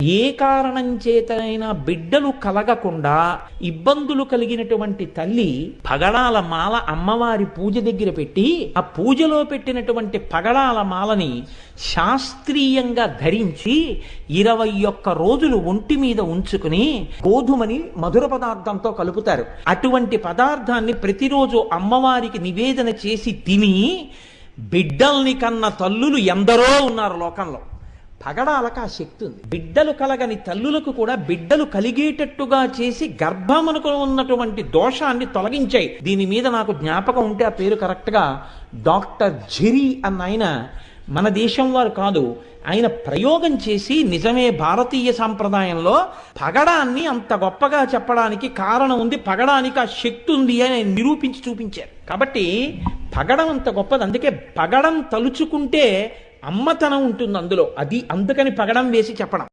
ఏ కారణం చేతనైనా బిడ్డలు కలగకుండా ఇబ్బందులు కలిగినటువంటి తల్లి పగడాల మాల అమ్మవారి పూజ దగ్గర పెట్టి ఆ పూజలో పెట్టినటువంటి పగడాల మాలని శాస్త్రీయంగా ధరించి 21 రోజులు ఒంటి మీద ఉంచుకుని గోధుమని మధుర పదార్థంతో కలుపుతారు. అటువంటి పదార్థాన్ని ప్రతిరోజు అమ్మవారికి నివేదన చేసి తిని బిడ్డల్ని కన్న తల్లులు ఎందరో ఉన్నారు లోకంలో. పగడాలకు ఆ శక్తి ఉంది. బిడ్డలు కలగని తల్లులకు కూడా బిడ్డలు కలిగేటట్టుగా చేసి గర్భమునకు ఉన్నటువంటి దోషాన్ని తొలగించాయి. దీని మీద నాకు జ్ఞాపకం ఉంటే ఆ పేరు కరెక్ట్గా డాక్టర్ జిరి అన్న ఆయన, మన దేశం వారు కాదు, ఆయన ప్రయోగం చేసి నిజమే భారతీయ సాంప్రదాయంలో పగడాన్ని అంత గొప్పగా చెప్పడానికి కారణం ఉంది, పగడానికి ఆ శక్తి ఉంది అని నిరూపించి చూపించారు. కాబట్టి పగడం అంత గొప్పది. అందుకే పగడం తలుచుకుంటే అమ్మతనం ఉంటుంది అందులో. అది అందుకని పగడం వేసి చెప్పడం.